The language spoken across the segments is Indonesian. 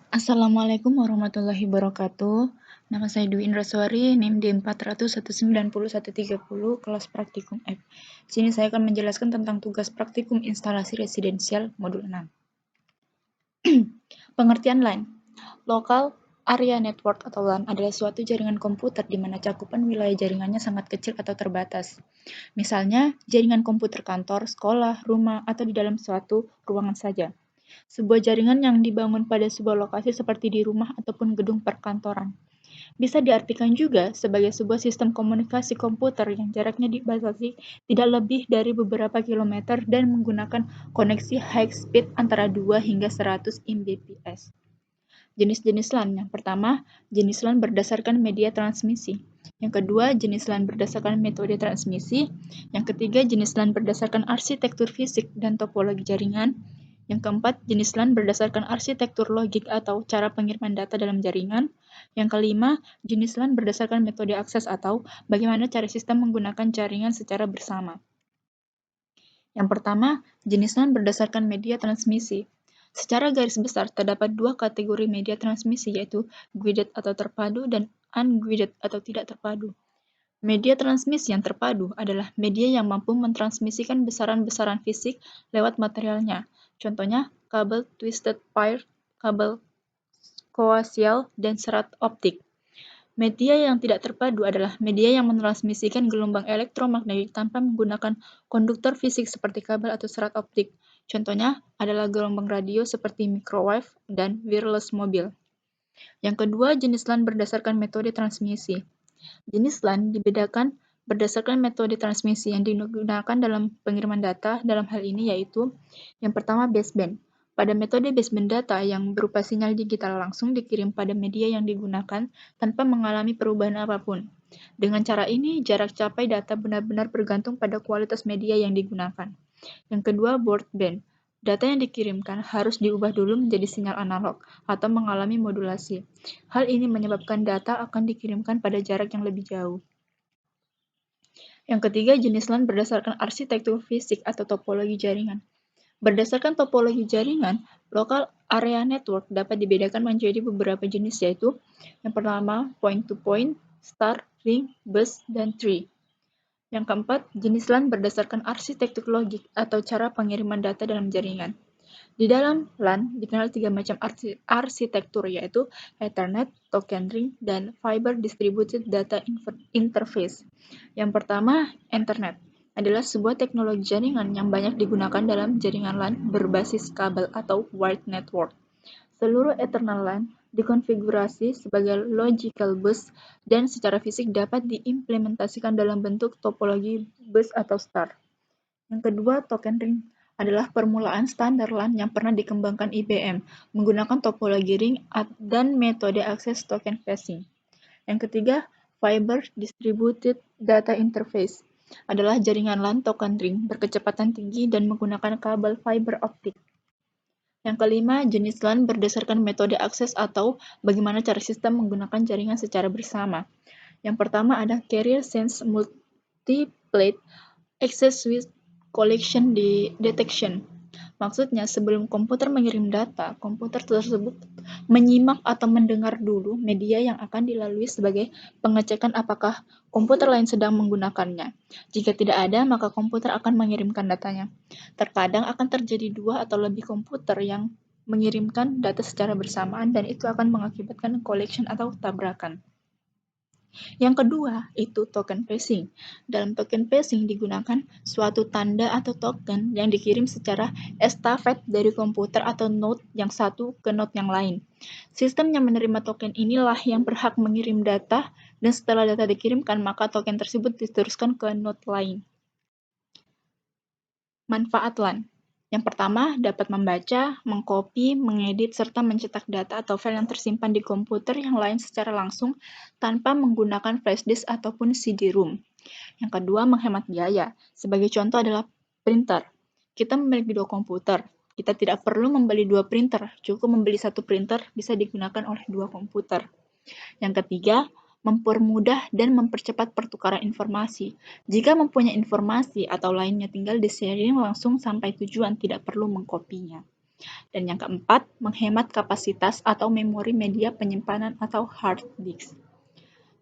Assalamualaikum warahmatullahi wabarakatuh. Nama saya Dwi Indraswari, NIM D400199130, kelas praktikum F. Sini saya akan menjelaskan tentang tugas praktikum instalasi residensial modul 6. Pengertian LAN. Local Area Network atau LAN adalah suatu jaringan komputer di mana cakupan wilayah jaringannya sangat kecil atau terbatas. Misalnya, jaringan komputer kantor, sekolah, rumah, atau di dalam suatu ruangan saja. Sebuah jaringan yang dibangun pada sebuah lokasi seperti di rumah ataupun gedung perkantoran. Bisa diartikan juga sebagai sebuah sistem komunikasi komputer yang jaraknya dibatasi tidak lebih dari beberapa kilometer dan menggunakan koneksi high speed antara 2 hingga 100 Mbps. Jenis-jenis LAN. Yang pertama, jenis LAN berdasarkan media transmisi. Yang kedua, jenis LAN berdasarkan metode transmisi. Yang ketiga, jenis LAN berdasarkan arsitektur fisik dan topologi jaringan. Yang keempat, jenis LAN berdasarkan arsitektur logik atau cara pengiriman data dalam jaringan. Yang kelima, jenis LAN berdasarkan metode akses atau bagaimana cara sistem menggunakan jaringan secara bersama. Yang pertama, jenis LAN berdasarkan media transmisi. Secara garis besar, terdapat dua kategori media transmisi, yaitu guided atau terpadu dan unguided atau tidak terpadu. Media transmisi yang terpadu adalah media yang mampu mentransmisikan besaran-besaran fisik lewat materialnya. Contohnya, kabel twisted pair, kabel koaksial, dan serat optik. Media yang tidak terpadu adalah media yang mentransmisikan gelombang elektromagnetik tanpa menggunakan konduktor fisik seperti kabel atau serat optik. Contohnya adalah gelombang radio seperti microwave dan wireless mobil. Yang kedua, jenis LAN berdasarkan metode transmisi. Jenis LAN dibedakan berdasarkan metode transmisi yang digunakan dalam pengiriman data, dalam hal ini yaitu yang pertama baseband. Pada metode baseband data yang berupa sinyal digital langsung dikirim pada media yang digunakan tanpa mengalami perubahan apapun. Dengan cara ini, jarak capai data benar-benar bergantung pada kualitas media yang digunakan. Yang kedua, broadband. Data yang dikirimkan harus diubah dulu menjadi sinyal analog atau mengalami modulasi. Hal ini menyebabkan data akan dikirimkan pada jarak yang lebih jauh. Yang ketiga, jenis LAN berdasarkan arsitektur fisik atau topologi jaringan. Berdasarkan topologi jaringan, local area network dapat dibedakan menjadi beberapa jenis, yaitu yang pertama, point-to-point, star, ring, bus, dan tree. Yang keempat, jenis LAN berdasarkan arsitektur logik atau cara pengiriman data dalam jaringan. Di dalam LAN dikenal tiga macam arsitektur, yaitu Ethernet, token ring, dan Fiber Distributed Data Interface. Yang pertama, Ethernet adalah sebuah teknologi jaringan yang banyak digunakan dalam jaringan LAN berbasis kabel atau wired network. Seluruh Ethernet LAN dikonfigurasi sebagai logical bus dan secara fisik dapat diimplementasikan dalam bentuk topologi bus atau star. Yang kedua, token ring adalah permulaan standar LAN yang pernah dikembangkan IBM menggunakan topologi ring dan metode akses token phasing. Yang ketiga, Fiber Distributed Data Interface adalah jaringan LAN token ring berkecepatan tinggi dan menggunakan kabel fiber optik. Yang kelima, jenis LAN berdasarkan metode akses atau bagaimana cara sistem menggunakan jaringan secara bersama. Yang pertama ada Carrier Sense Multiplate Access with Collection Detection. Maksudnya, sebelum komputer mengirim data, komputer tersebut menyimak atau mendengar dulu media yang akan dilalui sebagai pengecekan apakah komputer lain sedang menggunakannya. Jika tidak ada, maka komputer akan mengirimkan datanya. Terkadang akan terjadi dua atau lebih komputer yang mengirimkan data secara bersamaan dan itu akan mengakibatkan collision atau tabrakan. Yang kedua, itu token phasing. Dalam token phasing digunakan suatu tanda atau token yang dikirim secara estafet dari komputer atau node yang satu ke node yang lain. Sistem yang menerima token inilah yang berhak mengirim data, dan setelah data dikirimkan, maka token tersebut diteruskan ke node lain. Manfaat LAN. Yang pertama, dapat membaca, mengcopy, mengedit, serta mencetak data atau file yang tersimpan di komputer yang lain secara langsung tanpa menggunakan flash disk ataupun CD-ROM. Yang kedua, menghemat biaya. Sebagai contoh adalah printer. Kita memiliki dua komputer. Kita tidak perlu membeli dua printer, cukup membeli satu printer bisa digunakan oleh dua komputer. Yang ketiga, mempermudah dan mempercepat pertukaran informasi. Jika mempunyai informasi atau lainnya tinggal di-sharing langsung sampai tujuan, tidak perlu mengkopinya. Dan yang keempat, menghemat kapasitas atau memori media penyimpanan atau hard disk.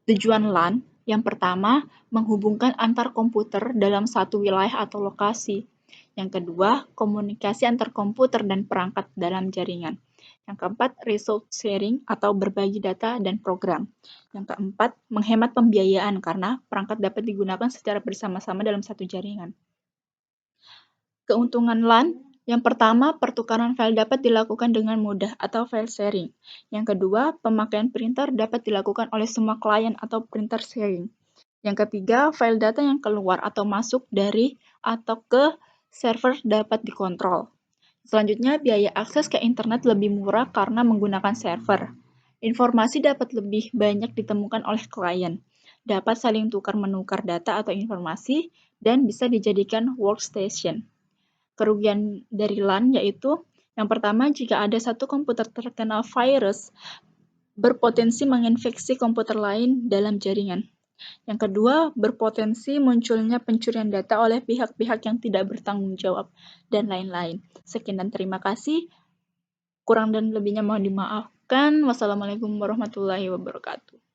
Tujuan LAN yang pertama, menghubungkan antar komputer dalam satu wilayah atau lokasi. Yang kedua, komunikasi antar komputer dan perangkat dalam jaringan. Yang keempat, resource sharing atau berbagi data dan program. Yang keempat, menghemat pembiayaan karena perangkat dapat digunakan secara bersama-sama dalam satu jaringan. Keuntungan LAN yang pertama, pertukaran file dapat dilakukan dengan mudah atau file sharing. Yang kedua, pemakaian printer dapat dilakukan oleh semua klien atau printer sharing. Yang ketiga, file data yang keluar atau masuk dari atau ke server dapat dikontrol. Selanjutnya, biaya akses ke internet lebih murah karena menggunakan server. Informasi dapat lebih banyak ditemukan oleh klien, dapat saling tukar-menukar data atau informasi, dan bisa dijadikan workstation. Kerugian dari LAN yaitu yang pertama, jika ada satu komputer terkena virus, berpotensi menginfeksi komputer lain dalam jaringan. Yang kedua, berpotensi munculnya pencurian data oleh pihak-pihak yang tidak bertanggung jawab, dan lain-lain. Sekian dan terima kasih. Kurang dan lebihnya mohon dimaafkan. Wassalamualaikum warahmatullahi wabarakatuh.